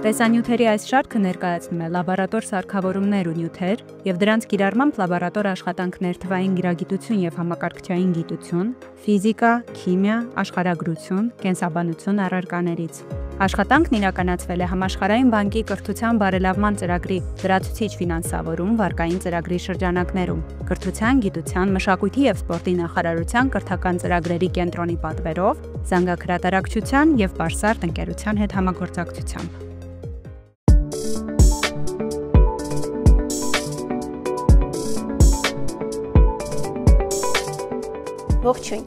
Տեսանյութերի այս շարքը ներկայացնում է լաբորատոր սարքավորումներ ու նյութեր և դրանց կիրառմամբ լաբորատոր աշխատանքներ թվային գիրագիտություն և համակարգչային գիտություն, ֆիզիկա, քիմիա, աշխարհագրություն, կենսաբանություն առարկաներից։ Աշխատանքն իրականացվել է Համաշխարհային բանկի կրթության բարելավման ծրագրի լրացուցիչ ֆինանսավորում վարկային ծրագրի շրջանակներում, կրթության, գիտության, մշակույթի և սպորտի նախարարության կրթական ծրագրերի կենտրոնի պատվերով, զանգահրատարակչության և Բարսարդ ընկերության հետ համագործակցությամբ։ Ողջույն,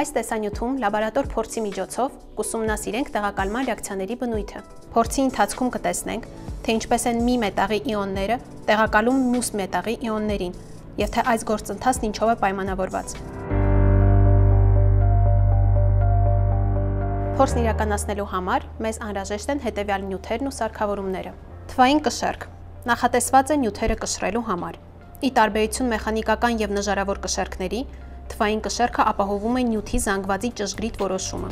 այս տեսանյութում լաբորատոր փորձի միջոցով կուսումնասիրենք տեղակալման ռեակցիաների բնույթը։ Փորձի ընթացքում կտեսնենք, թե ինչպես են մի մետաղի իոնները տեղակալում մյուս մետաղի իոններին և թե այս գործընթացն ինչով է պայմանավորված։ Փորձն իրականացնելու համար մեզ անհրաժեշտ են հետևյալ նյութերն ու սարքավորումները։ Թվային կշեռք նախատեսված է նյութերը կշռելու համար։ Ի տարբերություն մեխանիկական և նժարավոր կշեռքների, թվային կշեռքը ապահովում է նյութի զանգվածի ճշգրիտ որոշումը։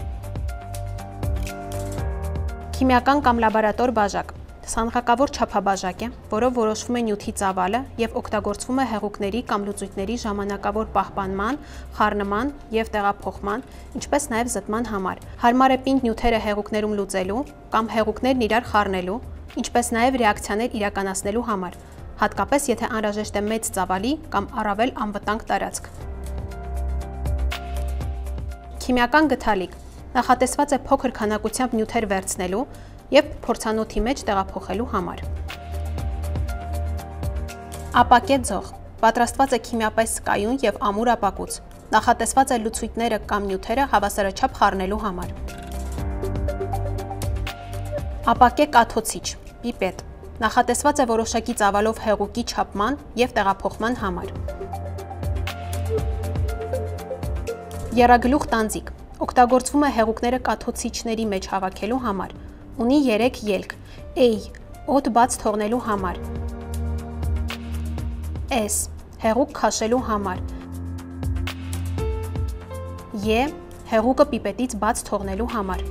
Քիմիական կամ լաբորատոր բաժակ ցանկակավոր չափաբաժակ է, որով որոշվում է նյութի ծավալը և օգտագործվում է հեղուկների կամ լուծույթների ժամանակավոր պահպանման, խառնման և տեղափոխման, ինչպես նաև զտման համար։ Հարմար է պինդ նյութերը հեղուկներում լուծելու կամ հեղուկներն իրար խառնելու, ինչպես նաև ռեակցիաներ իրականացնելու համար, հատկապես եթե անհրաժեշտ է մեծ ծավալի կամ առավել անվտանգ տարածք։ Քիմիական գթալիկ նախատեսված է փոքր քանակությամբ նյութեր վերցնելու և փորձանոթի մեջ տեղափոխելու համար։ Ապակե ձող պատրաստված է քիմիապես կայուն և ամուր ապակուց, նախատեսված է լուծույթները կամ նյութերը հավասարաչափ խառնելու համար։ Ապակե կաթոցիչ պիպետ նախատեսված է որոշակի ծավալով հեղուկի չափման և տեղափոխման համար։ Եռագլուխ տանձիկ օգտագործվում է հեղուկները կաթոցիչների մեջ հավաքելու համար։ Ունի 3 ելք. A. Օդ բաց թողնելու համար։ S. Հեղուկ քաշելու համար։ E. Հեղուկը պիպետից բաց թողնելու համար։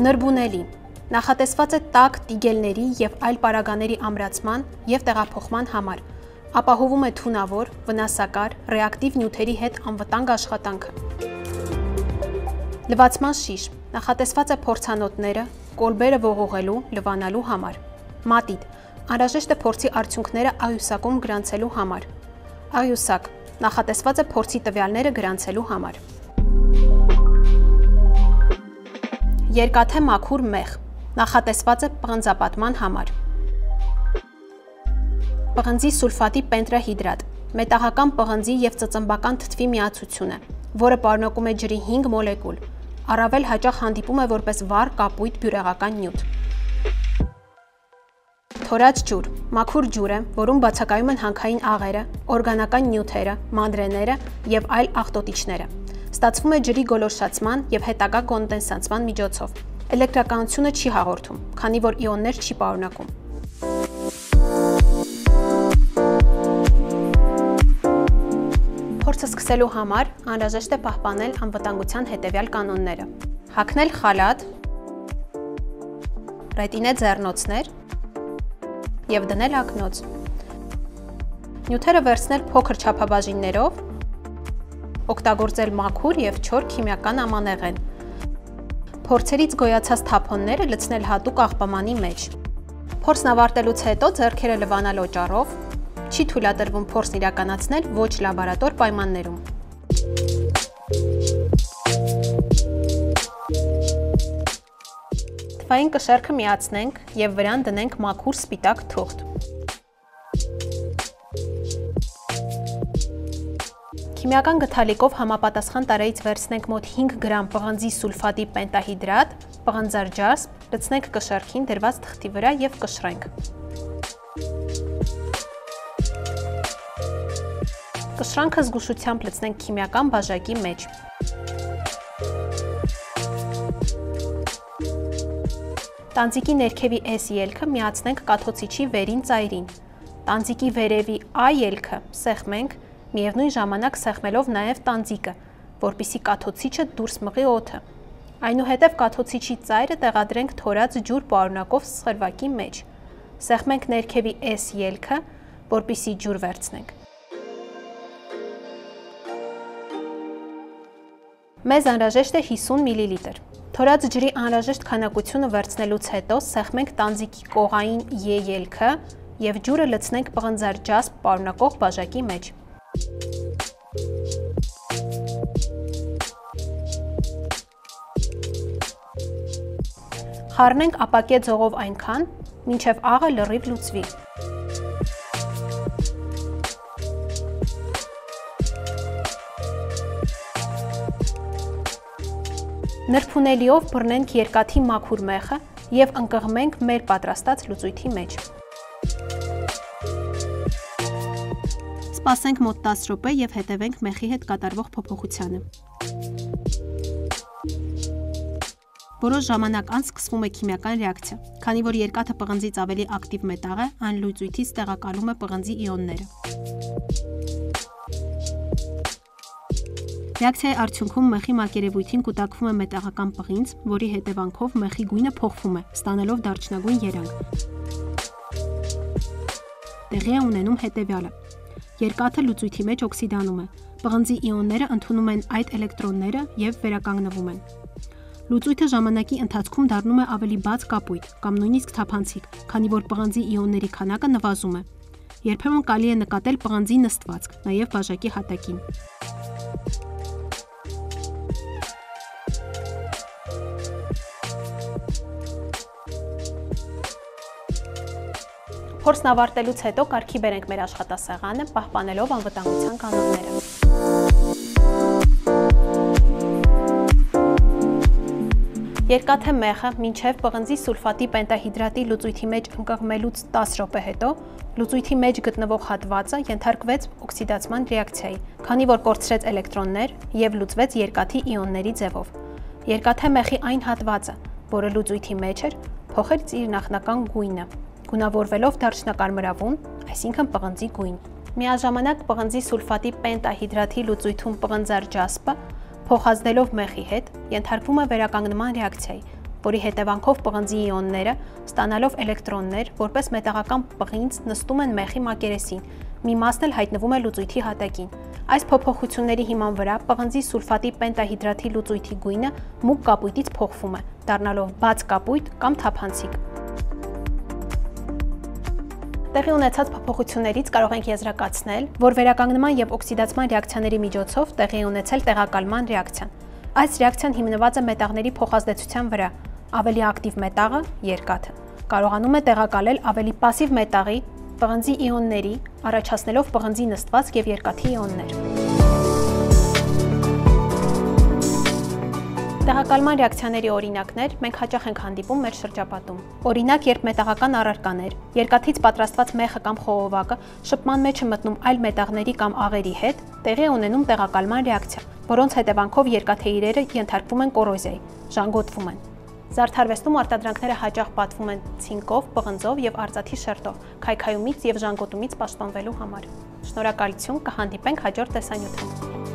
Նրբունելի նախատեսված է տաք տիգելների և այլ պարագաների ամրացման և տեղափոխման համար։ Ապահովում է թունավոր, վնասակար, ռեակտիվ նյութերի հետ անվտանգ աշխատանքը։ Լվացման շիշ նախատեսված է փորձանոթները, կոլբերը ողողելու, լվանալու համար։ Մատիտ անհրաժեշտ է փորձի արդյունքները աղյուսակում գրանցելու համար։ Աղյուսակ նախատեսված է փորձի տվյալները գրանցելու համար։ Երկաթե մաքուր մեղ նախատեսված է պղնձապատման համար։ Պղնձի սուլֆատի պենտրահիդրատ մետաղական պղնձի և ծծմբական թթվի միացություն է, որը պարունակում է ջրի 5 մոլեկուլ։ Առավել հաճախ հանդիպում է որպես վառ կապույտ բյուրեղական նյութ։ Թորած ջուր մաքուր ջուր է, որում բացակայում են հանքային աղերը, օրգանական նյութերը, մանրեները և այլ աղտոտիչները։ Ստացվում է ջրի գոլորշացման և հետագա կոնդենսացման միջոցով։ Էլեկտրականությունը չի հաղորդում, քանի որ իոններ չի պարունակում։ Փորձը սկսելու համար անհրաժեշտ է պահպանել անվտանգության հետևյալ կանոնները։ Հագնել խալաթ, ռետինե ձեռնոցներ և դնել ակնոց։ Նյութերը վերցնել փոքր չափաբաժիններով, օգտագործել մաքուր և չոր քիմիական ամանեղեն։ Փորձերից գոյացած թափոնները լցնել հատուկ աղբամանի մեջ։ Փորձն ավարտելուց հետո ձեռքերը լվանալ օճառով, չի թույլատրվում փորձն իրականացնել ոչ լաբորատոր պայմաններում։ Թվային կշեռքը միացնենք և վրան դնենք մաքուր սպիտակ թուղթ։ Քիմիական գթալիկով համապատասխան տարրերից վերցնենք մոտ 5 գրամ պղնձի սուլֆատի պենտահիդրատ, պղնձարջասպ, լցնենք կշեռքին դրված թղթի վրա և կշռենք։ Կշռանքը զգուշությամբ լցնենք քիմիական բաժակի մեջ։ Տանձիկի ներքևի S ելքը միացնենք կաթոցիչի վերին ծայրին։ Տանձիկի վերևի A ելքը սեղմենք, միևնույն ժամանակ սեղմելով նաև տանձիկը, որպեսզի կաթոցիչը դուրս մղի օդը։ Այնուհետև կաթոցիչի ծայրը տեղադրենք թորած ջուր պարունակող սխրվակի մեջ։ Սեղմենք ներքևի S ելքը, որպեսզի ջուր վերցնենք։ Մեզ անհրաժեշտ է 50 մլ։ Թորած ջրի անհրաժեշտ քանակությունը վերցնելուց հետո սեղմենք տանձիկի կողային E ելքը և ջուրը լցնենք պղնձար ջասպ պարունակող բաժակի մեջ։ Խառնենք ապակե ձողով այնքան, մինչև աղը լրիվ լուծվի։ Նրբունելիով բռնենք երկաթի մաքուր մեխը և ընկղմենք մեր պատրաստած լուծույթի մեջ։ Սպասենք մոտ 10 րոպե և հետևենք մեխի հետ կատարվող փոփոխությանը։ Որոշ ժամանակ անց սկսվում է քիմիական ռեակցիա, քանի որ երկաթը պղնձից ավելի ակտիվ մետաղ է, այն լուծույթից տեղակալում է պղնձի իոնները։ Ռեակցիայի արդյունքում մեխի մակերևույթին կուտակվում է մետաղական պղինձ, որի հետևանքով մեխի գույնը փոխվում է, ստանալով դարչնագույն երանգ։ Տեղի է ունենում հետևյալը. երկաթը լուծույթի մեջ օքսիդանում է, պղնձի իոնները ընդունում են այդ էլեկտրոնները և վերականգնվում են։ Լուծույթը ժամանակի ընթացքում դառնում է ավելի բաց կապույտ կամ նույնիսկ թափանցիկ, քանի որ պղնձի իոնների քանակը նվազում է։ Երբեմն կարելի է նկատել պղնձի նստվածք, նաև բաժակի հատակին։ Փորձն ավարտելուց հետո կարգի բերենք մեր աշխատասեղանը, պահպանելով անվտանգության կանոնները։ Երկաթե մեխը մինչև պղնձի սուլֆատի պենտահիդրատի լուծույթի մեջ ընկղմելուց 10 րոպե հետո լուծույթի մեջ գտնվող հատվածը ենթարկվեց օքսիդացման ռեակցիայի, քանի որ կորցրեց էլեկտրոններ և լուծվեց երկաթի իոնների ձևով։ Երկաթե մեխի այն հատվածը, որը լուծույթի մեջ էր, փոխեց իր նախնական գույնը, գունավորվելով դարչնակարմրավուն, այսինքն պղնձի գույն։ Միաժամանակ պղնձի սուլֆատի պենտահիդրատի լուծույթում պղնձար ջասպը փոխազդելով մեխի հետ ենթարկվում է վերականգնման ռեակցիայի, որի հետևանքով պղնձի իոնները, ստանալով էլեկտրոններ, որպես մետաղական պղինձ նստում են մեխի մակերեսին, մի մասն էլ հայտնվում է լուծույթի հատակին։ Այս փոփոխությունների հիման վրա պղնձի սուլֆատի պենտահիդրատի լուծույթի գույնը մուգ կապույտից փոխվում է, դառնալով բաց կապույտ կամ թափանցիկ։ Տեղի ունեցած փոփոխություններից կարող ենք եզրակացնել, որ վերականգնման և օքսիդացման ռեակցիաների միջոցով տեղի ունեցել տեղակալման ռեակցիան։ Այս ռեակցիան հիմնված է մետաղների փոխազդեցության վրա։ Ավելի ակտիվ մետաղը, երկաթը, կարողանում է տեղակալել ավելի պասիվ մետաղի, պղնձի իոնների, առաջացնելով պղնձի նստվածք և երկաթի իոններ։ Տեղակալման ռեակցիաների օրինակներ մենք հաճախ ենք հանդիպում մեր շրջապատում։ Օրինակ, երբ մետաղական առարկաներ, երկաթից պատրաստված մեխը կամ խողովակը շփման մեջ է մտնում այլ մետաղների կամ աղերի հետ, տեղի է ունենում տեղակալման ռեակցիա, որոնց հետևանքով երկաթե իրերը ենթարկվում են կոռոզիայի, ժանգոտվում են։ Զարդարվեստում արտադրանքները հաճախ պատվում են ցինկով, պղնձով և արծաթի շերտով, քայքայումից և ժանգոտումից պաշտպանվելու համար։ Շնորհակալություն, կհանդիպենք հաջորդ տեսանյութում։